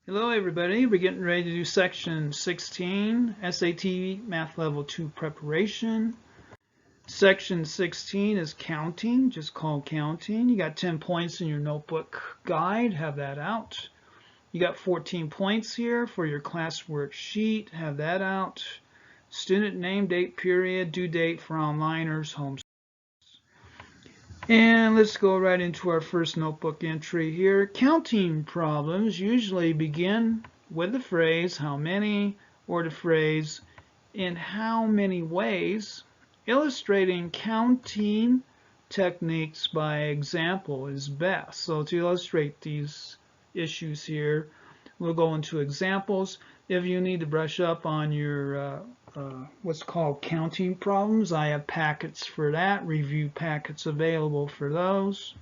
Hello everybody, we're getting ready to do section 16, SAT Math Level 2 preparation. Section 16 is counting, just called counting. You got 10 points in your notebook guide, have that out. You got 14 points here for your classwork sheet, have that out. Student name, date, period, due date for onliners, home. And let's go right into our first notebook entry here. Counting problems usually begin with the phrase how many or the phrase in how many ways. Illustrating counting techniques by example is best. So to illustrate these issues here, we'll go into examples. If you need to brush up on your what's called counting problems, I have packets for that, review packets available for those.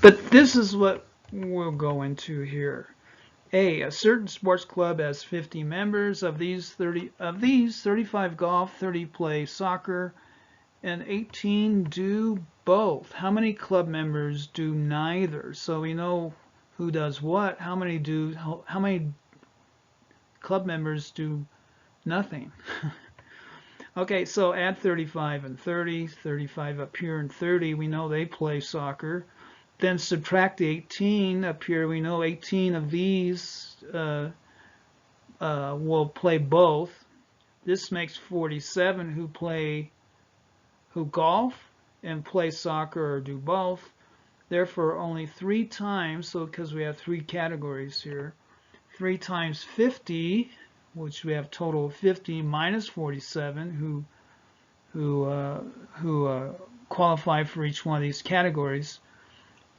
But this is what we'll go into here. A certain sports club has 50 members. Of these 35 golf, 30 play soccer, and 18 do both. How many club members do neither? So we know who does what. How many club members do nothing? Okay, so add 35 and 30, 35 up here and 30, we know they play soccer. Then subtract the 18 up here, we know 18 of these will play both. This makes 47 who golf and play soccer or do both. Therefore, only 3 times, so because we have 3 categories here, 3 times 50, which we have total of 50 minus 47 who qualify for each one of these categories,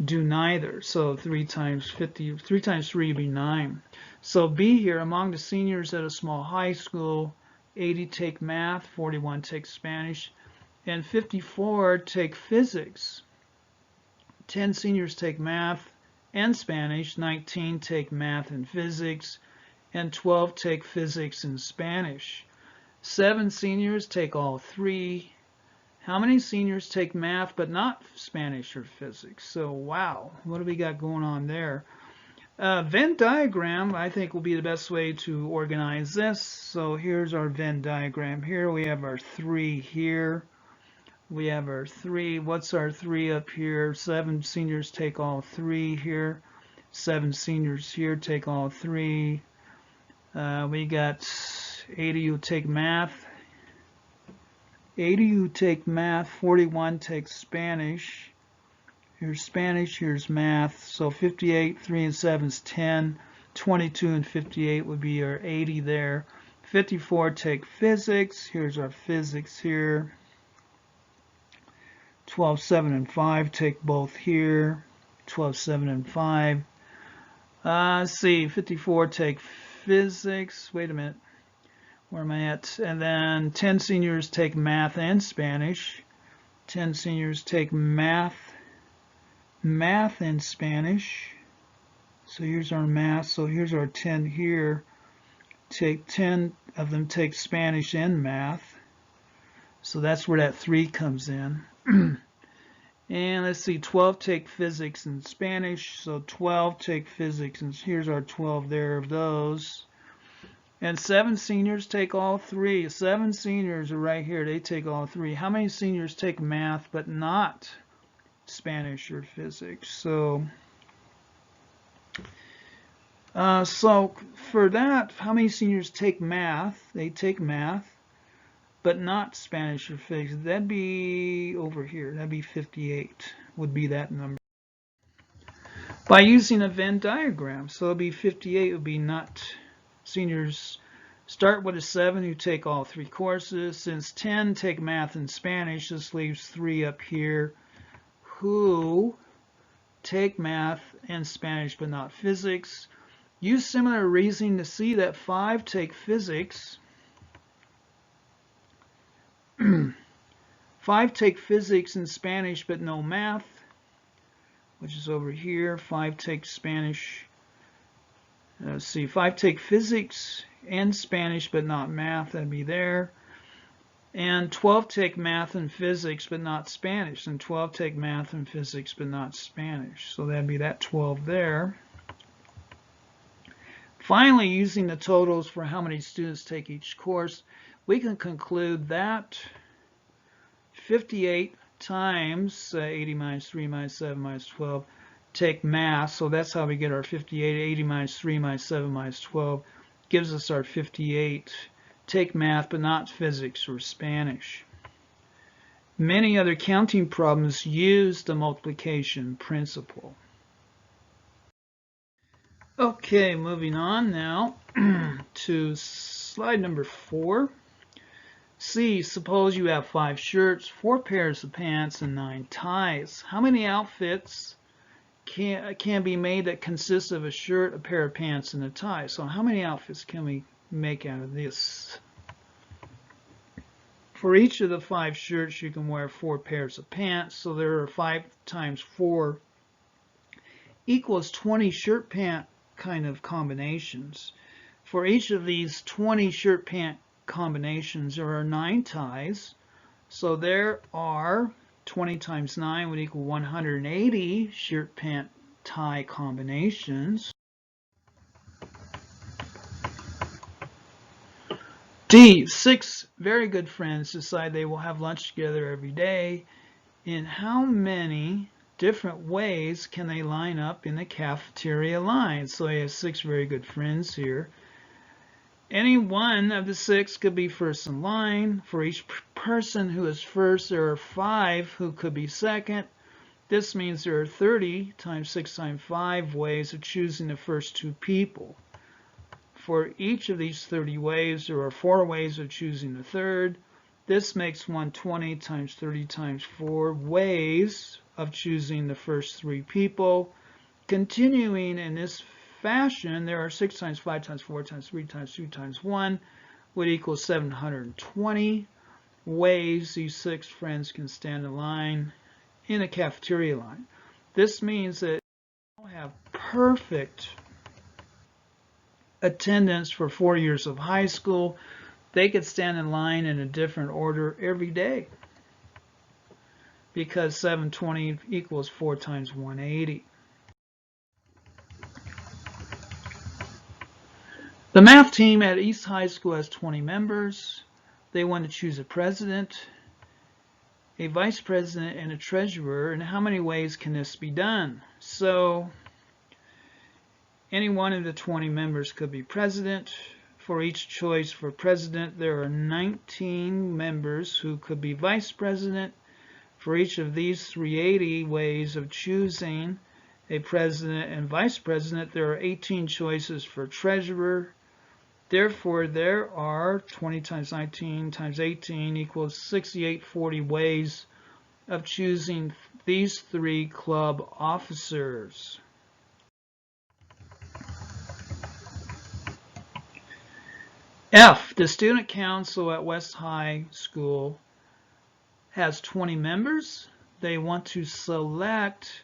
do neither. So 3 times 50, 3 times 3 would be 9. So B here, among the seniors at a small high school, 80 take math, 41 take Spanish, and 54 take physics. 10 seniors take math and Spanish, 19 take math and physics, and 12 take physics and Spanish. 7 seniors take all 3. How many seniors take math but not Spanish or physics? So wow, what do we got going on there? Venn diagram, I think, will be the best way to organize this. So here's our Venn diagram here. We have our 3 here. We have our 3. What's our 3 up here? 7 seniors take all 3 here. 7 seniors here take all 3. We got 80 who take math. 80 who take math. 41 take Spanish. Here's Spanish, here's math. So 58, 3 and 7 is 10. 22 and 58 would be our 80 there. 54 take physics. Here's our physics here. 12, 7, and 5 take both here. 12, 7, and 5. Let's see, 54 take physics. Wait a minute. Where am I at? And then 10 seniors take math and Spanish. 10 seniors take math and Spanish. So here's our math. So here's our 10 here. 10 of them take Spanish and math. So that's where that 3 comes in. And let's see, 12 take physics and Spanish. So 12 take physics, and here's our 12 there of those. And 7 seniors take all 3. 7 seniors are right here. They take all 3. How many seniors take math but not Spanish or physics? So for that, how many seniors take math? They take math but not Spanish or physics. That'd be over here. That'd be 58 would be that number. By using a Venn diagram. So it'll be 58 would be not seniors. Start with a 7 who take all 3 courses. Since 10 take math and Spanish, this leaves 3 up here who take math and Spanish but not physics. Use similar reasoning to see that 5 take physics. 5 take physics and Spanish but no math, which is over here. 5 take Spanish. Let's see, 5 take physics and Spanish but not math. That'd be there. And 12 take math and physics but not Spanish. And 12 take math and physics but not Spanish. So that'd be that 12 there. Finally, using the totals for how many students take each course, we can conclude that 58 times 80 minus 3 minus 7 minus 12 take math. So that's how we get our 58. 80 minus 3 minus 7 minus 12 gives us our 58. Take math, but not physics or Spanish. Many other counting problems use the multiplication principle. Okay, moving on now to slide number 4. C, suppose you have 5 shirts, 4 pairs of pants, and 9 ties. How many outfits can be made that consist of a shirt, a pair of pants, and a tie? So how many outfits can we make out of this? For each of the 5 shirts, you can wear 4 pairs of pants. So there are 5 times 4 equals 20 shirt pant kind of combinations. For each of these 20 shirt pant combinations, there are 9 ties. So there are 20 times 9 would equal 180 shirt pant tie combinations. D, 6 very good friends decide they will have lunch together every day. In how many different ways can they line up in the cafeteria line? So I have 6 very good friends here. Any one of the 6 could be first in line. For each person who is first, there are 5 who could be second. This means there are 30 times 6 times 5 ways of choosing the first 2 people. For each of these 30 ways, there are 4 ways of choosing the third. This makes 120 times 30 times 4 ways of choosing the first 3 people. Continuing in this fashion, there are 6 times 5 times 4 times 3 times 2 times 1 would equal 720 ways these 6 friends can stand in line in a cafeteria line. This means that they have perfect attendance for 4 years of high school. They could stand in line in a different order every day because 720 equals 4 times 180. The math team at East High School has 20 members. They want to choose a president, a vice president, and a treasurer. And how many ways can this be done? So any one of the 20 members could be president. For each choice for president, there are 19 members who could be vice president. For each of these 380 ways of choosing a president and vice president, there are 18 choices for treasurer. Therefore, there are 20 times 19 times 18 equals 6840 ways of choosing these 3 club officers. F, the student council at West High School has 20 members. They want to select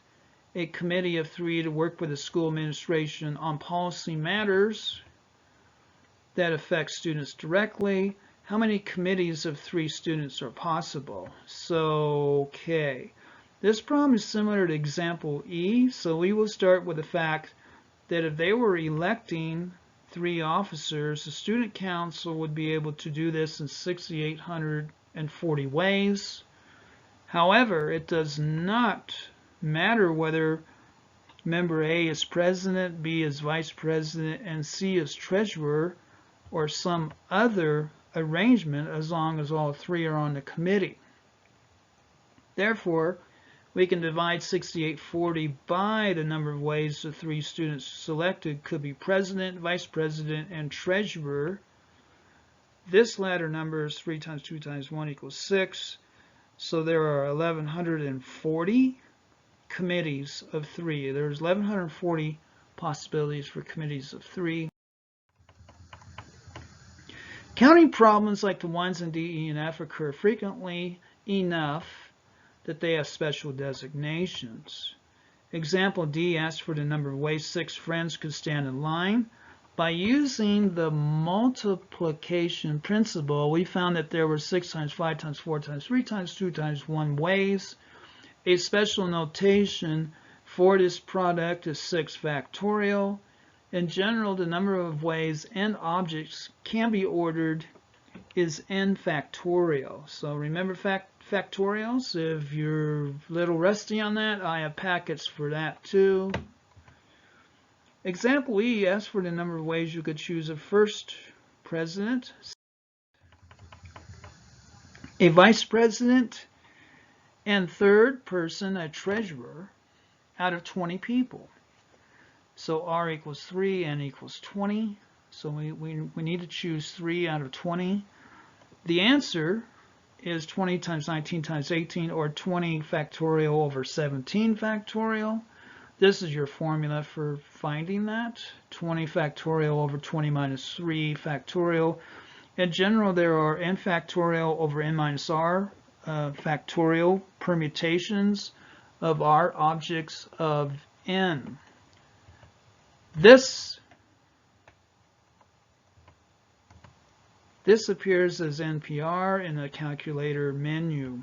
a committee of 3 to work with the school administration on policy matters that affect students directly. How many committees of 3 students are possible? So, okay. This problem is similar to example E. So we will start with the fact that if they were electing 3 officers, the student council would be able to do this in 6,840 ways. However, it does not matter whether member A is president, B is vice president, and C is treasurer, or some other arrangement as long as all 3 are on the committee. Therefore, we can divide 6840 by the number of ways the 3 students selected could be president, vice president, and treasurer. This latter number is 3 times 2 times 1 equals 6. So there are 1,140 committees of 3. There's 1,140 possibilities for committees of 3. Counting problems like the ones in D, E, and F occur frequently enough that they have special designations. Example D asks for the number of ways 6 friends could stand in line. By using the multiplication principle, we found that there were 6 times 5 times 4 times 3 times 2 times 1 ways. A special notation for this product is 6 factorial. In general, the number of ways n objects can be ordered is n factorial. So remember factorials? If you're a little rusty on that, I have packets for that too. Example E asks for the number of ways you could choose a first president, a vice president, and third person, a treasurer, out of 20 people. So R equals 3, N equals 20. So we need to choose 3 out of 20. The answer is 20 times 19 times 18, or 20 factorial over 17 factorial. This is your formula for finding that. 20 factorial over 20 minus 3 factorial. In general, there are n factorial over n minus r factorial permutations of r objects of n. This appears as NPR in the calculator menu.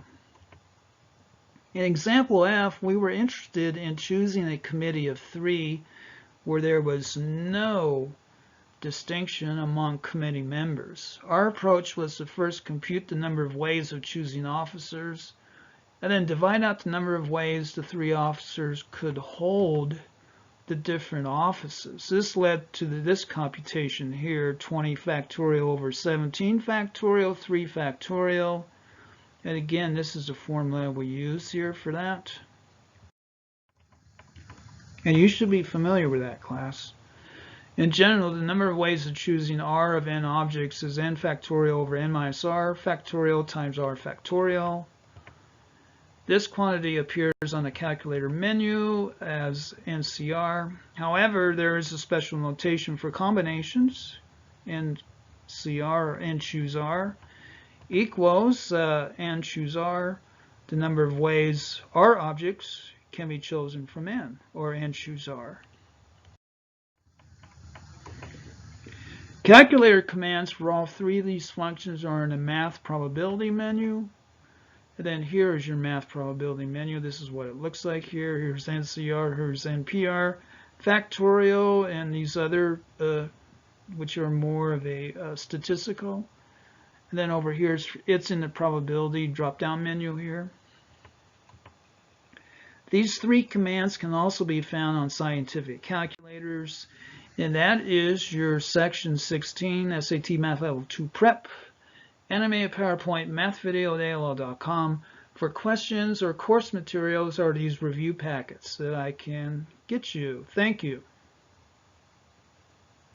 In example F, we were interested in choosing a committee of 3 where there was no distinction among committee members. Our approach was to first compute the number of ways of choosing officers and then divide out the number of ways the 3 officers could hold the different offices. This led to this computation here, 20 factorial over 17 factorial, 3 factorial. And again, this is the formula we use here for that. And you should be familiar with that, class. In general, the number of ways of choosing r of n objects is n factorial over n minus r factorial times r factorial. This quantity appears on the calculator menu as NCR. However, there is a special notation for combinations. NCR or n choose r equals n choose r, the number of ways r objects can be chosen from n, or n choose r. Calculator commands for all 3 of these functions are in the math probability menu. And then here is your math probability menu. This is what it looks like here. Here's NCR, here's NPR, factorial, and these other, which are more of a statistical. And then over here, it's in the probability drop-down menu here. These 3 commands can also be found on scientific calculators. And that is your section 16 SAT Math Level 2 Prep. Animated PowerPoint mathvideo@aol.com. For questions or course materials are these review packets that I can get you. Thank you.